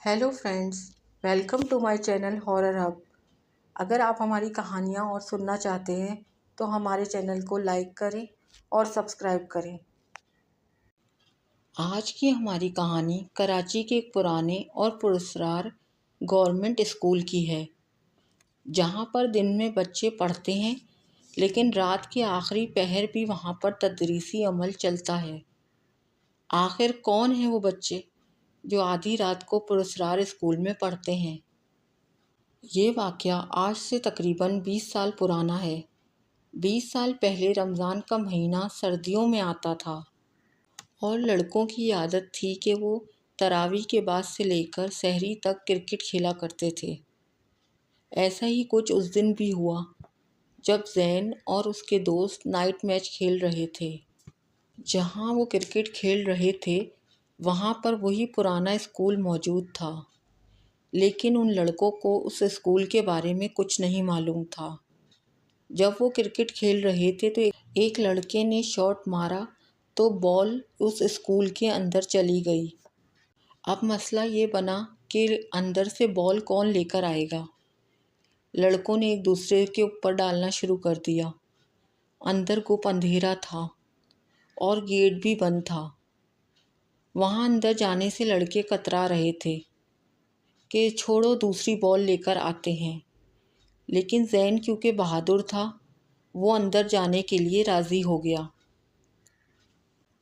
Hello friends, welcome to my channel horror hub. अगर आप हमारी कहानियाँ और सुनना चाहते हैं तो हमारे चैनल को लाइक करें और सब्सक्राइब करें। आज की हमारी कहानी कराची के एक पुराने और पुरस्कार गवर्नमेंट स्कूल की है, जहाँ पर दिन में बच्चे पढ़ते हैं लेकिन रात के आखिरी पहर भी वहाँ पर तदरीसी अमल चलता है। आखिर कौन है वो बच्चे जो आधी रात को पुरस्कार स्कूल में पढ़ते हैं? ये वाक़या आज से तकरीबन 20 साल पुराना है। 20 साल पहले रमज़ान का महीना सर्दियों में आता था और लड़कों की आदत थी कि वो तरावी के बाद से लेकर सहरी तक क्रिकेट खेला करते थे। ऐसा ही कुछ उस दिन भी हुआ जब ज़ैन और उसके दोस्त नाइट मैच खेल रहे थे। जहाँ वो क्रिकेट खेल रहे थे वहाँ पर वही पुराना स्कूल मौजूद था, लेकिन उन लड़कों को उस स्कूल के बारे में कुछ नहीं मालूम था। जब वो क्रिकेट खेल रहे थे तो एक लड़के ने शॉट मारा तो बॉल उस स्कूल के अंदर चली गई। अब मसला ये बना कि अंदर से बॉल कौन लेकर आएगा। लड़कों ने एक दूसरे के ऊपर डालना शुरू कर दिया। अंदर खूब अंधेरा था और गेट भी बंद था। वहाँ अंदर जाने से लड़के कतरा रहे थे कि छोड़ो, दूसरी बॉल लेकर आते हैं, लेकिन ज़ैन क्योंकि बहादुर था वो अंदर जाने के लिए राज़ी हो गया।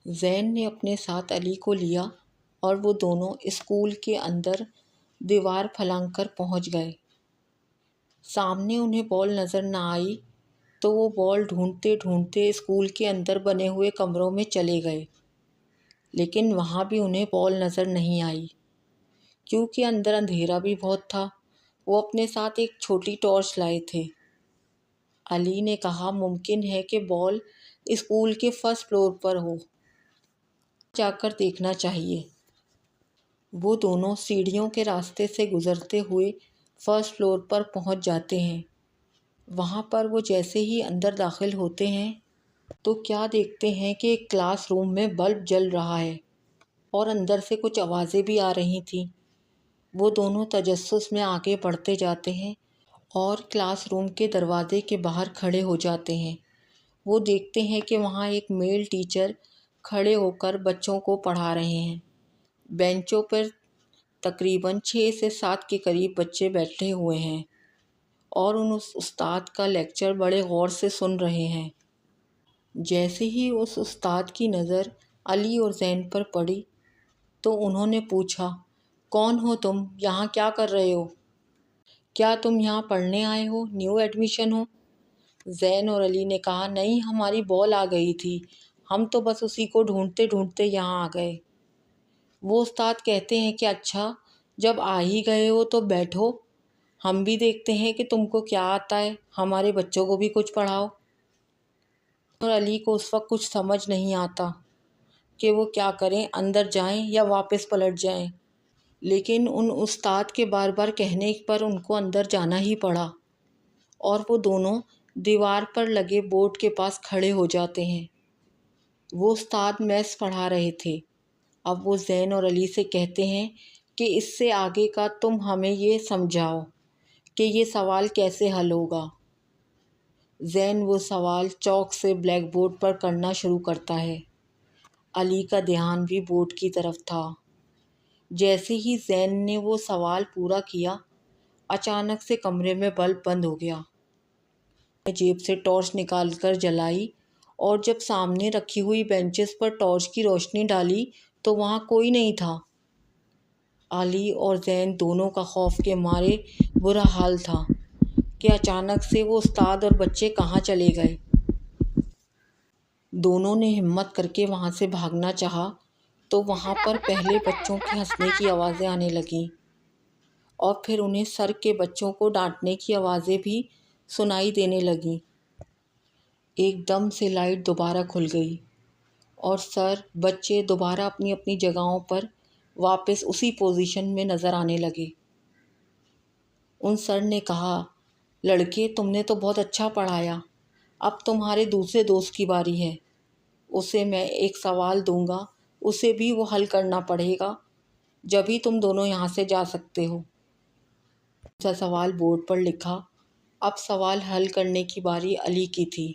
ज़ैन ने अपने साथ अली को लिया और वो दोनों स्कूल के अंदर दीवार फलांग कर पहुँच गए। सामने उन्हें बॉल नज़र न आई तो वो बॉल ढूंढते ढूंढते स्कूल के अंदर बने हुए कमरों में चले गए, लेकिन वहाँ भी उन्हें बॉल नज़र नहीं आई। क्योंकि अंदर अंधेरा भी बहुत था, वो अपने साथ एक छोटी टॉर्च लाए थे। अली ने कहा, मुमकिन है कि बॉल स्कूल के फर्स्ट फ्लोर पर हो, जाकर देखना चाहिए। वो दोनों सीढ़ियों के रास्ते से गुजरते हुए फर्स्ट फ्लोर पर पहुंच जाते हैं। वहां पर वो जैसे ही अंदर दाखिल होते हैं तो क्या देखते हैं कि एक क्लासरूम में बल्ब जल रहा है और अंदर से कुछ आवाज़ें भी आ रही थीं। वो दोनों तजस्सुस में आगे बढ़ते जाते हैं और क्लासरूम के दरवाजे के बाहर खड़े हो जाते हैं। वो देखते हैं कि वहाँ एक मेल टीचर खड़े होकर बच्चों को पढ़ा रहे हैं। बेंचों पर तकरीबन 6 से 7 के करीब बच्चे बैठे हुए हैं और उस उस्ताद का लेक्चर बड़े गौर से सुन रहे हैं। जैसे ही उस उस्ताद की नज़र अली और ज़ैन पर पड़ी तो उन्होंने पूछा, कौन हो तुम? यहाँ क्या कर रहे हो? क्या तुम यहाँ पढ़ने आए हो? न्यू एडमिशन हो? ज़ैन और अली ने कहा, नहीं, हमारी बॉल आ गई थी, हम तो बस उसी को ढूंढते ढूंढते यहाँ आ गए। वो उस्ताद कहते हैं कि अच्छा, जब आ ही गए हो तो बैठो, हम भी देखते हैं कि तुमको क्या आता है, हमारे बच्चों को भी कुछ पढ़ाओ। और अली को उस वक्त कुछ समझ नहीं आता कि वो क्या करें, अंदर जाएं या वापस पलट जाएं। लेकिन उन उस्ताद के बार बार कहने पर उनको अंदर जाना ही पड़ा और वो दोनों दीवार पर लगे बोर्ड के पास खड़े हो जाते हैं। वो उस्ताद मैथ्स पढ़ा रहे थे। अब वो ज़ैन और अली से कहते हैं कि इससे आगे का तुम हमें ये समझाओ कि ये सवाल कैसे हल होगा। ज़ैन वो सवाल चौक से ब्लैक बोर्ड पर करना शुरू करता है। अली का ध्यान भी बोर्ड की तरफ था। जैसे ही ज़ैन ने वो सवाल पूरा किया, अचानक से कमरे में बल्ब बंद हो गया। जेब से टॉर्च निकालकर जलाई और जब सामने रखी हुई बेंचेस पर टॉर्च की रोशनी डाली तो वहाँ कोई नहीं था। अली और ज़ैन दोनों का खौफ के मारे बुरा हाल था कि अचानक से वो उस्ताद और बच्चे कहाँ चले गए। दोनों ने हिम्मत करके वहाँ से भागना चाहा तो वहाँ पर पहले बच्चों के हंसने की आवाज़ें आने लगीं और फिर उन्हें सर के बच्चों को डांटने की आवाज़ें भी सुनाई देने लगीं। एकदम से लाइट दोबारा खुल गई और सर, बच्चे दोबारा अपनी अपनी जगहों पर वापस उसी पोजीशन में नज़र आने लगे। उन सर ने कहा, लड़के, तुमने तो बहुत अच्छा पढ़ाया, अब तुम्हारे दूसरे दोस्त की बारी है। उसे मैं एक सवाल दूंगा, उसे भी वो हल करना पड़ेगा جبھی تم دونوں یہاں سے جا سکتے ہو۔ سا سوال بورڈ پر لکھا۔ اب سوال حل کرنے کی باری علی کی تھی،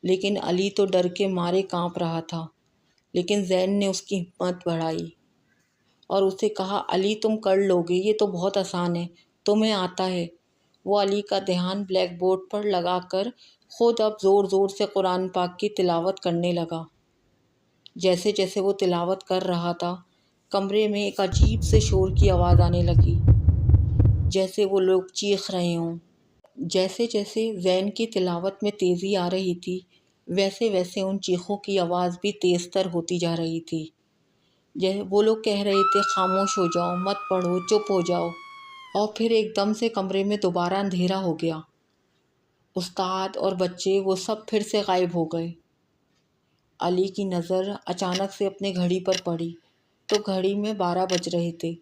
لیکن علی تو ڈر کے مارے کانپ رہا تھا۔ لیکن زین نے اس کی ہمت بڑھائی اور اسے کہا، علی تم کر لو گے، یہ تو بہت آسان ہے، تمہیں آتا ہے۔ وہ علی کا دھیان بلیک بورڈ پر لگا کر خود اب زور زور سے قرآن پاک کی تلاوت کرنے لگا۔ جیسے جیسے وہ تلاوت کر رہا تھا، کمرے میں ایک عجیب سے شور کی آواز آنے لگی، جیسے وہ لوگ چیخ رہے ہوں۔ جیسے جیسے زین کی تلاوت میں تیزی آ رہی تھی، ویسے ویسے ان چیخوں کی آواز بھی تیز تر ہوتی جا رہی تھی۔ وہ لوگ کہہ رہے تھے، خاموش ہو جاؤ، مت پڑھو، چپ ہو جاؤ۔ اور پھر ایک دم سے کمرے میں دوبارہ اندھیرا ہو گیا۔ استاد اور بچے وہ سب پھر سے غائب ہو گئے۔ علی کی نظر اچانک سے اپنے گھڑی پر پڑی تو گھڑی میں 12 بج رہے تھے۔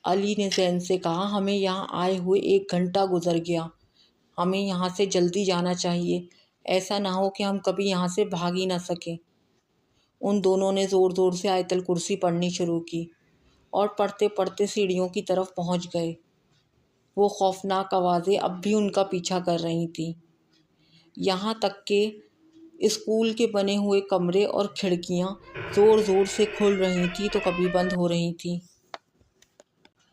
علی نے زین سے کہا، ہمیں یہاں آئے ہوئے 1 گھنٹہ گزر گیا، ہمیں یہاں سے جلدی جانا چاہیے، ایسا نہ ہو کہ ہم کبھی یہاں سے بھاگ ہی نہ سکیں۔ ان دونوں نے زور زور سے آیت الکرسی پڑھنی شروع کی اور پڑھتے پڑھتے سیڑھیوں کی طرف پہنچ گئے۔ وہ خوفناک آوازیں اب بھی ان کا پیچھا کر رہی تھیں، یہاں تک کہ اسکول کے بنے ہوئے کمرے اور کھڑکیاں زور زور سے کھل رہی تھیں تو کبھی بند ہو رہی تھیں۔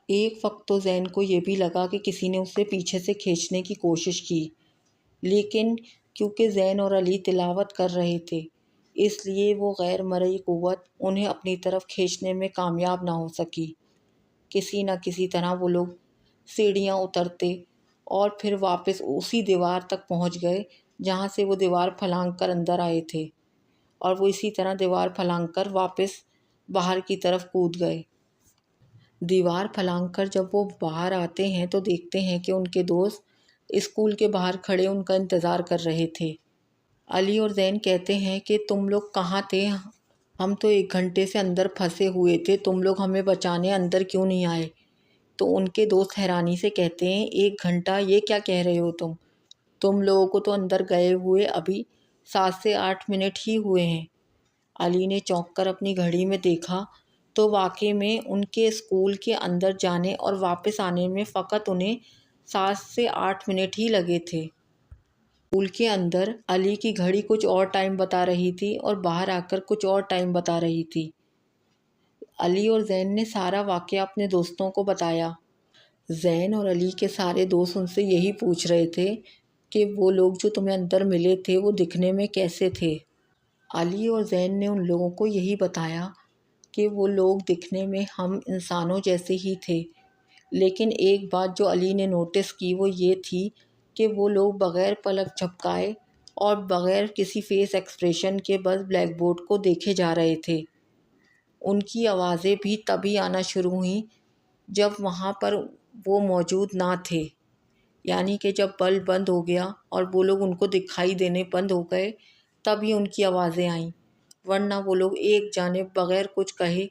ایک وقت تو زین کو یہ بھی لگا کہ کسی نے اسے پیچھے سے کھینچنے کی کوشش کی، لیکن کیونکہ زین اور علی تلاوت کر رہے تھے، اس لیے وہ غیر مرئی قوت انہیں اپنی طرف کھینچنے میں کامیاب نہ ہو سکی۔ کسی نہ کسی طرح وہ لوگ سیڑھیاں اترتے اور پھر واپس اسی دیوار تک پہنچ گئے جہاں سے وہ دیوار پھلانگ کر اندر آئے تھے، اور وہ اسی طرح دیوار پھلانگ کر واپس باہر کی طرف کود گئے۔ دیوار پھلانگ کر جب وہ باہر آتے ہیں تو دیکھتے ہیں کہ ان کے دوست اسکول کے باہر کھڑے ان کا انتظار کر رہے تھے۔ علی اور زین کہتے ہیں کہ تم لوگ کہاں تھے؟ ہم تو 1 گھنٹے سے اندر پھنسے ہوئے تھے، تم لوگ ہمیں بچانے اندر کیوں نہیں آئے؟ تو ان کے دوست حیرانی سے کہتے ہیں، 1 گھنٹہ یہ کیا کہہ رہے ہو تم لوگوں کو تو اندر گئے ہوئے ابھی 7 سے 8 منٹ ہی ہوئے ہیں۔ علی نے چونک کر اپنی گھڑی میں دیکھا تو واقعے میں ان کے اسکول کے اندر جانے اور واپس آنے میں فقط انہیں 7 سے 8 منٹ ہی لگے تھے۔ اسکول کے اندر علی کی گھڑی کچھ اور ٹائم بتا رہی تھی اور باہر آ کر کچھ اور ٹائم بتا رہی تھی۔ علی اور زین نے سارا واقعہ اپنے دوستوں کو بتایا۔ زین اور علی کے سارے دوست ان سے یہی پوچھ رہے تھے کہ وہ لوگ جو تمہیں اندر ملے تھے وہ دکھنے میں کیسے تھے؟ علی اور زین نے ان لوگوں کو یہی بتایا کہ وہ لوگ دکھنے میں ہم انسانوں جیسے ہی تھے، لیکن ایک بات جو علی نے نوٹس کی وہ یہ تھی کہ وہ لوگ بغیر پلک جھپکائے اور بغیر کسی فیس ایکسپریشن کے بس بلیک بورڈ کو دیکھے جا رہے تھے۔ ان کی آوازیں بھی تبھی آنا شروع ہوئیں جب وہاں پر وہ موجود نہ تھے، یعنی کہ جب بلب بند ہو گیا اور وہ لوگ ان کو دکھائی دینے بند ہو گئے تبھی ان کی آوازیں آئیں، ورنہ وہ لوگ ایک جانب بغیر کچھ کہے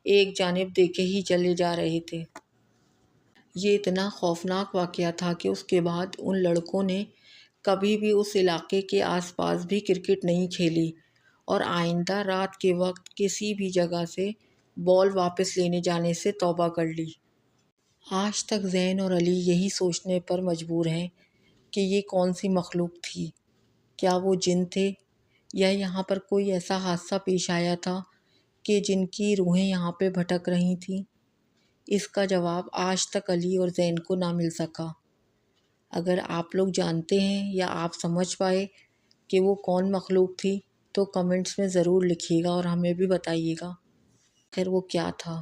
ایک جانب دیکھے ہی چلے جا رہے تھے۔ یہ اتنا خوفناک واقعہ تھا کہ اس کے بعد ان لڑکوں نے کبھی بھی اس علاقے کے آس پاس بھی کرکٹ نہیں کھیلی اور آئندہ رات کے وقت کسی بھی جگہ سے بال واپس لینے جانے سے توبہ کر لی۔ آج تک زین اور علی یہی سوچنے پر مجبور ہیں کہ یہ کون سی مخلوق تھی، کیا وہ جن تھے یا یہاں پر کوئی ایسا حادثہ پیش آیا تھا کہ جن کی روحیں یہاں پہ بھٹک رہی تھیں؟ اس کا جواب آج تک علی اور زین کو نہ مل سکا۔ اگر آپ لوگ جانتے ہیں یا آپ سمجھ پائے کہ وہ کون مخلوق تھی تو کمنٹس میں ضرور لکھیے گا اور ہمیں بھی بتائیے گا خیر وہ کیا تھا۔